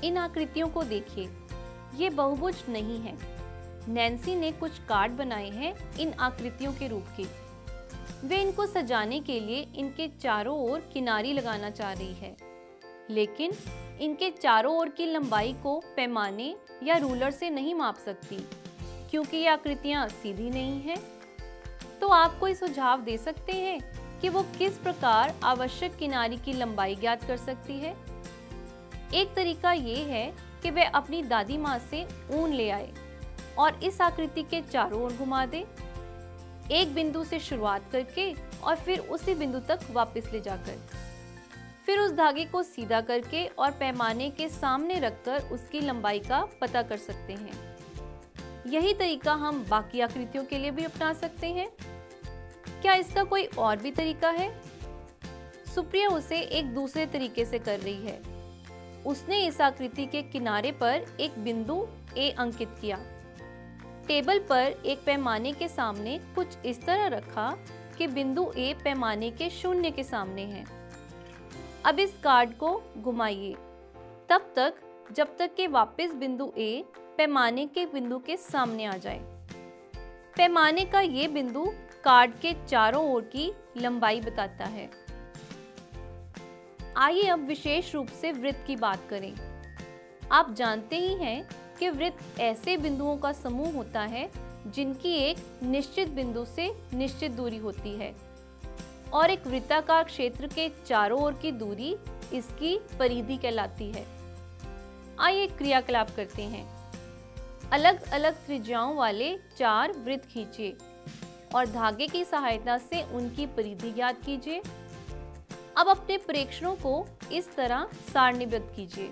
इन आकृतियों को देखिए, ये बहुभुज नहीं है। नैन्सी ने कुछ कार्ड बनाए हैं इन आकृतियों के रूप के। वे इनको सजाने के लिए इनके चारों ओर किनारी लगाना चाह रही है, लेकिन इनके चारों ओर की लंबाई को पैमाने या रूलर से नहीं माप सकती, क्योंकि ये आकृतियां सीधी नहीं हैं। तो आप कोई सुझाव दे सकते हैं कि वो किस प्रकार आवश्यक किनारी की लंबाई ज्ञात कर सकती है? एक तरीका ये है कि वह अपनी दादी माँ से ऊन ले आए और इस आकृति के चारों ओर घुमा दे, एक बिंदु से शुरुआत करके और फिर उसी बिंदु तक वापस ले जाकर। फिर उस धागे को सीधा करके और पैमाने के सामने रखकर उसकी लंबाई का पता कर सकते हैं। यही तरीका हम बाकी आकृतियों के लिए भी अपना सकते हैं। क्या इसका कोई और भी तरीका है? सुप्रिया उसे एक दूसरे तरीके से कर रही है। उसने इस आकृति के किनारे पर एक बिंदु ए अंकित किया, टेबल पर एक पैमाने के सामने कुछ इस तरह रखा कि बिंदु ए पैमाने के शून्य के सामने है। अब इस कार्ड को घुमाइए तब तक जब तक कि वापस बिंदु ए पैमाने के बिंदु के सामने आ जाए। पैमाने का ये बिंदु कार्ड के चारों ओर की लंबाई बताता है। आइए अब विशेष रूप से वृत्त की बात करें। आप जानते ही हैं कि वृत्त ऐसे बिंदुओं का समूह होता है जिनकी एक निश्चित बिंदु से निश्चित दूरी होती है, और एक वृत्ताकार क्षेत्र के चारों ओर की दूरी इसकी परिधि कहलाती है। आइए क्रियाकलाप करते हैं। अलग अलग त्रिज्याओं वाले 4 वृत्त खींचिए और धागे की सहायता से उनकी परिधि ज्ञात कीजिए। अब अपने प्रेक्षणों को इस तरह सारणीबद्ध कीजिए।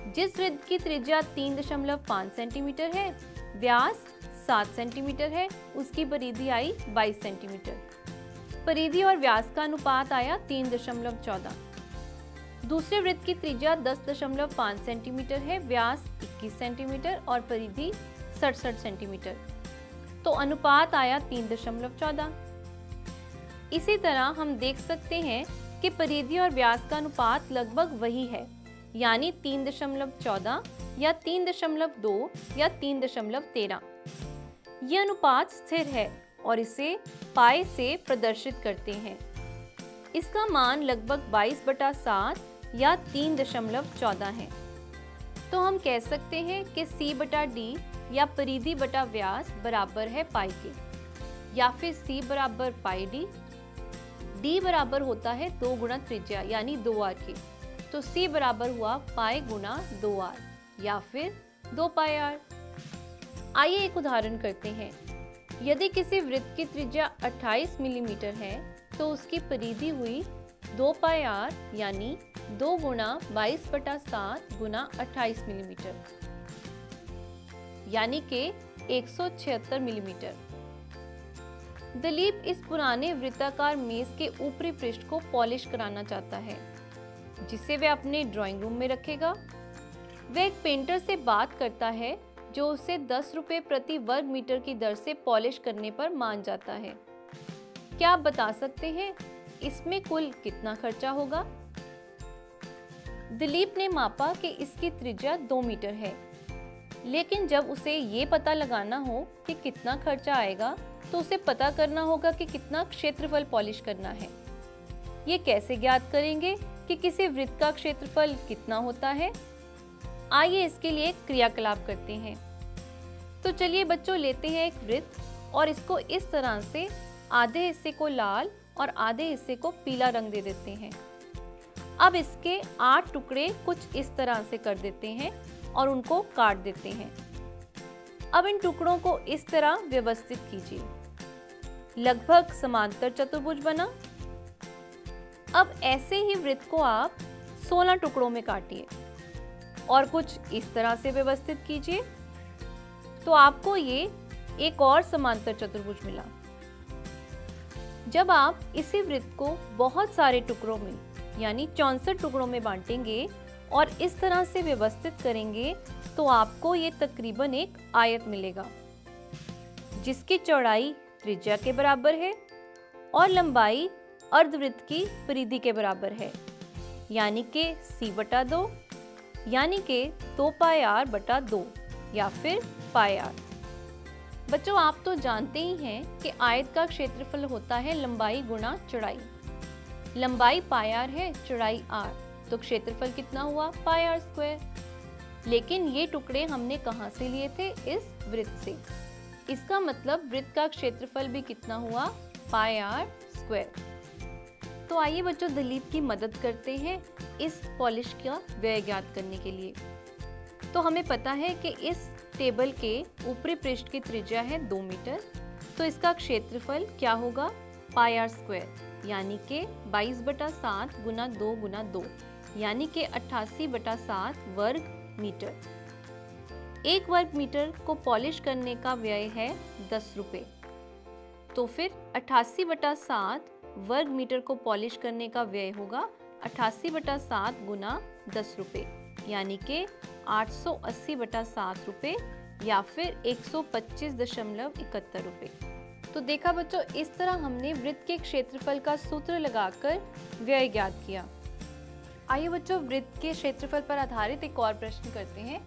जिस वृत्त की त्रिज्या 3.5 सेंटीमीटर है, व्यास 7 सेंटीमीटर है, उसकी परिधि आई 22 सेंटीमीटर। परिधि और व्यास का अनुपात आया 3.14। दूसरे वृत्त की त्रिज्या 10.5 सेंटीमीटर है, व्यास 21 सेंटीमीटर और परिधि 67 सेंटीमीटर। तो अनुपात आया 3.14। इसी तरह हम देख सकते हैं कि परिधि और व्यास का अनुपात लगभग वही है, यानी 3.14 या 3.2 या 3.13। यह अनुपात स्थिर है और इसे पाई से प्रदर्शित करते हैं। इसका मान लगभग 22/7 या 3.14 है। तो हम कह सकते हैं कि C/D या परिधि बटा व्यास बराबर है पाई के, या फिर C बराबर पाई D। D बराबर होता है 2 गुणा त्रिज्या यानी 2r के, तो C बराबर हुआ पाई गुणा 2r या फिर 2 पाई r। आइए एक उदाहरण करते हैं। यदि किसी वृत्त की त्रिज्या 28 मिलीमीटर है तो उसकी परिधि हुई 2 पाई r यानी 2 गुणा 22/7 गुणा 28 मिलीमीटर, यानी कि 176 मिलीमीटर। दिलीप इस पुराने वृत्ताकार मेज के ऊपरी पृष्ठ को पॉलिश कराना चाहता है, जिसे वह अपने ड्राइंग रूम में रखेगा। वह एक पेंटर से बात करता है जो उसे 10 रुपये प्रति वर्ग मीटर की दर से पॉलिश करने पर मान जाता है। क्या आप बता सकते हैं इसमें कुल कितना खर्चा होगा? दिलीप ने मापा कि इसकी त्रिज्या 2 मीटर है, लेकिन जब उसे ये पता लगाना हो कि कितना खर्चा आएगा तो उसे पता करना होगा कि कितना क्षेत्रफल पॉलिश करना है। ये कैसे ज्ञात करेंगे कि किसी वृत्त का क्षेत्रफल कितना होता है? आइए इसके लिए एक क्रियाकलाप करते हैं। तो चलिए बच्चों, लेते हैं एक वृत्त और इसको इस तरह से आधे हिस्से को लाल और आधे हिस्से को पीला रंग दे देते हैं। अब इसके 8 टुकड़े कुछ इस तरह से कर देते हैं और उनको काट देते हैं। अब इन टुकड़ों को इस तरह व्यवस्थित कीजिए, लगभग समांतर चतुर्भुज बना। अब ऐसे ही वृत्त को आप 16 टुकड़ों में काटिए और कुछ इस तरह से व्यवस्थित कीजिए, तो आपको ये एक और समांतर चतुर्भुज मिला। जब आप इसी वृत्त को बहुत सारे टुकड़ों में यानी 64 टुकड़ों में बांटेंगे और इस तरह से व्यवस्थित करेंगे तो आपको ये तकरीबन एक आयत मिलेगा, जिसकी चौड़ाई त्रिज्या के बराबर है और लंबाई अर्धवृत्त की परिधि के बराबर है, यानी कि C/2 यानी कि 2 पाई आर बटा 2 या फिर पाई आर। बच्चों आप तो जानते ही हैं कि आयत का क्षेत्रफल होता है लंबाई गुणा चौड़ाई। लंबाई पाई आर है, चौड़ाई आर, तो क्षेत्रफल कितना हुआ? पाई आर स्क्वायर। लेकिन ये टुकड़े हमने कहाँ से लिए थे? इस वृत्त से। इसका मतलब वृत्त का क्षेत्रफल भी कितना हुआ? पाई आर स्क्वायर। तो आइए बच्चों दिलीप की मदद करते हैं इस पॉलिश का व्यय ज्ञात करने के लिए। तो हमें पता है कि इस टेबल के ऊपरी पृष्ठ की त्रिज्या है 2 मीटर, तो इसका क्षेत्रफल क्या होगा? पाई आर स्क्वायर, यानी कि 22/7 गुना 2 गुना 2, यानी कि 88/7 वर्ग मीटर। 1 वर्ग मीटर को पॉलिश करने का व्यय है 10 रुपये। तो फिर 88/7 वर्ग मीटर को पॉलिश करने का व्यय होगा 88/7 गुना 10 रुपये, यानी कि 880/7 रुपये या फिर 125.71 रुपये। तो देखा बच्चों, इस तरह हमने वृत्त के क्षेत्रफल का सूत्र लगाकर व्यय ज्ञात किया। आइए बच्चों वृत्त के क्षेत्रफल पर आधारित एक और प्रश्न करते हैं।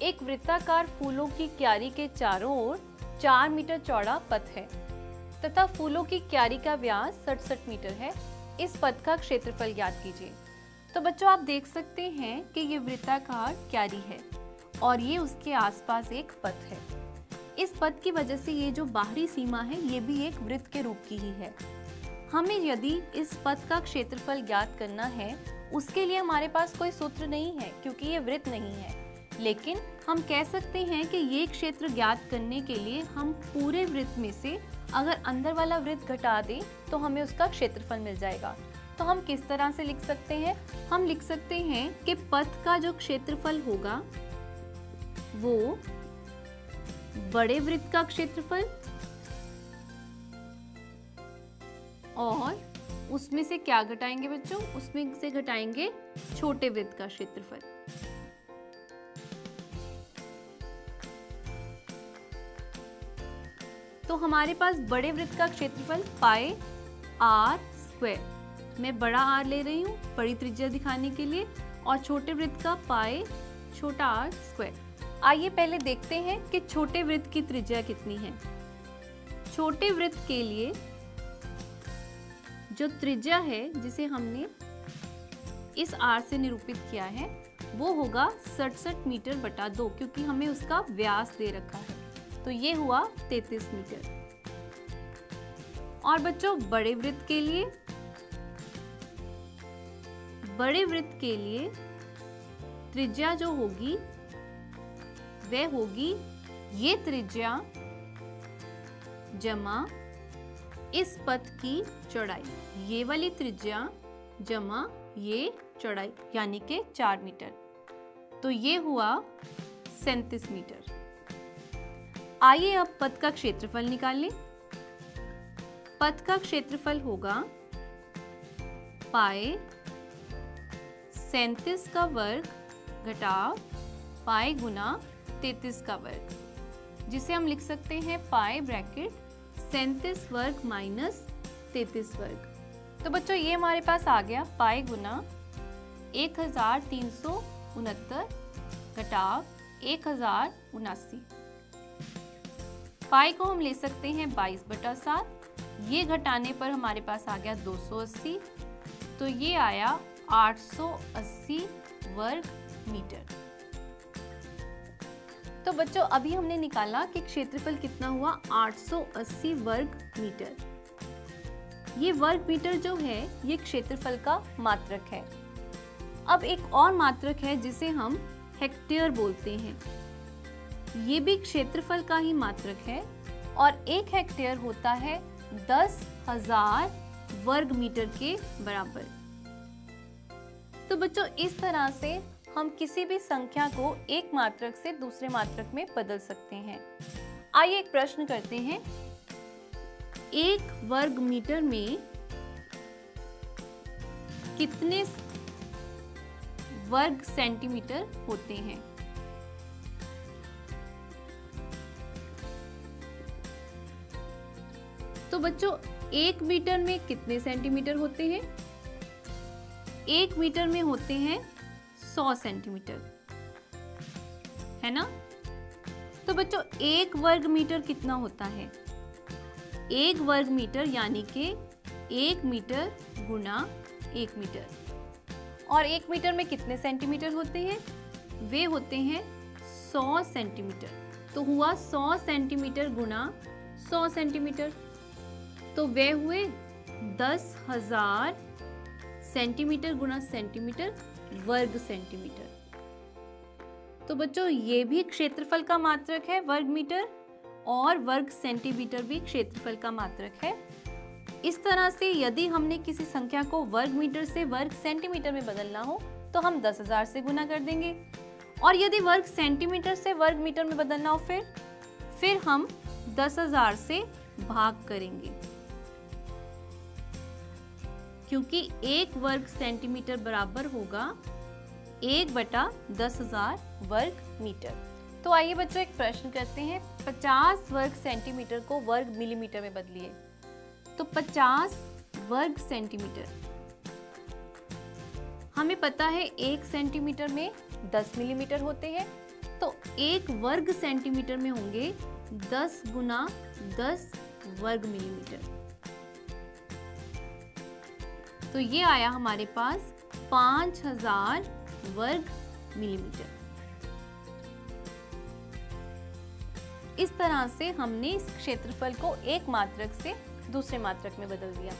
एक वृत्ताकार फूलों की क्यारी के चारों ओर 4 मीटर चौड़ा पथ है तथा फूलों की क्यारी का व्यास 67 मीटर है। इस पथ का क्षेत्रफल ज्ञात कीजिए। तो बच्चों आप देख सकते हैं कि ये वृत्ताकार क्यारी है और ये उसके आसपास एक पथ है। इस पथ की वजह से ये जो बाहरी सीमा है ये भी एक वृत्त के रूप की ही है। हमें यदि इस पथ का क्षेत्रफल ज्ञात करना है, उसके लिए हमारे पास कोई सूत्र नहीं है क्योंकि ये वृत्त नहीं है, लेकिन हम कह सकते हैं कि ये क्षेत्र ज्ञात करने के लिए हम पूरे वृत्त में से अगर अंदर वाला वृत्त घटा दें तो हमें उसका क्षेत्रफल मिल जाएगा। तो हम किस तरह से लिख सकते हैं? हम लिख सकते हैं कि पथ का जो क्षेत्रफल होगा वो बड़े वृत्त का क्षेत्रफल और उसमें से क्या घटाएंगे बच्चों? उसमें से घटाएंगे छोटे वृत्त का क्षेत्रफल। तो हमारे पास बड़े वृत्त का क्षेत्रफल पाई आर स्क्वायर, मैं बड़ा आर ले रही हूँ बड़ी त्रिज्या दिखाने के लिए, और छोटे वृत्त का पाई छोटा आर स्क्वायर। आइए पहले देखते हैं कि छोटे वृत्त की त्रिज्या कितनी है। छोटे वृत्त के लिए जो त्रिज्या है जिसे हमने इस आर से निरूपित किया है वो होगा 67 मीटर बटा 2, क्योंकि हमें उसका व्यास दे रखा है, तो ये हुआ 33 मीटर। और बच्चों बड़े वृत्त के लिए त्रिज्या जो होगी वह होगी ये त्रिज्या जमा इस पथ की चौड़ाई, ये वाली त्रिज्या जमा ये चौड़ाई, यानी कि 4 मीटर। तो ये हुआ 37 मीटर। आइए अब पथ का क्षेत्रफल निकाल लें। पथ का क्षेत्रफल होगा पाई 37 का वर्ग घटाव पाई गुना 33 का वर्ग, जिसे हम लिख सकते हैं पाई ब्रैकेट 37 वर्ग माइनस 33 वर्ग। तो बच्चों ये हमारे पास आ गया पाई गुना 1369 घटाव 1079। पाई को हम ले सकते हैं 22/7, ये घटाने पर हमारे पास आ गया 280, तो ये आया 880 वर्ग मीटर। तो बच्चों अभी हमने निकाला कि क्षेत्रफल कितना हुआ? 880 वर्ग मीटर। ये वर्ग मीटर जो है ये क्षेत्रफल का मात्रक है। अब एक और मात्रक है जिसे हम हेक्टेयर बोलते हैं, ये भी क्षेत्रफल का ही मात्रक है और 1 हेक्टेयर होता है 10,000 वर्ग मीटर के बराबर। तो बच्चों इस तरह से हम किसी भी संख्या को एक मात्रक से दूसरे मात्रक में बदल सकते हैं। आइए एक प्रश्न करते हैं। 1 वर्ग मीटर में कितने वर्ग सेंटीमीटर होते हैं? तो बच्चों 1 मीटर में कितने सेंटीमीटर होते हैं? 1 मीटर में होते हैं 100 सेंटीमीटर। है ना। तो बच्चों 1 वर्ग मीटर कितना होता है? 1 वर्ग मीटर यानी कि 1 मीटर गुना 1 मीटर। और 1 मीटर में कितने सेंटीमीटर होते हैं? वे होते हैं 100 सेंटीमीटर। तो हुआ 100 सेंटीमीटर गुना 100 सेंटीमीटर, तो वे हुए 10,000 सेंटीमीटर गुना सेंटीमीटर वर्ग सेंटीमीटर। तो बच्चों ये भी क्षेत्रफल का मात्रक है वर्ग मीटर, और वर्ग सेंटीमीटर भी क्षेत्रफल का मात्रक है। इस तरह से यदि हमने किसी संख्या को वर्ग मीटर से वर्ग सेंटीमीटर में बदलना हो तो हम 10,000 से गुना कर देंगे, और यदि वर्ग सेंटीमीटर से वर्ग मीटर में बदलना हो फिर हम 10,000 से भाग करेंगे, क्योंकि 1 वर्ग सेंटीमीटर बराबर होगा 1/10,000 वर्ग मीटर। तो आइए बच्चों एक प्रश्न करते हैं। 50 वर्ग सेंटीमीटर को वर्ग मिलीमीटर में बदलिए। तो 50 वर्ग सेंटीमीटर, हमें पता है 1 सेंटीमीटर में 10 मिलीमीटर होते हैं, तो 1 वर्ग सेंटीमीटर में होंगे 10 गुना 10 वर्ग मिलीमीटर। तो ये आया हमारे पास 5000 वर्ग मिलीमीटर। इस तरह से हमने इस क्षेत्रफल को एक मात्रक से दूसरे मात्रक में बदल दिया।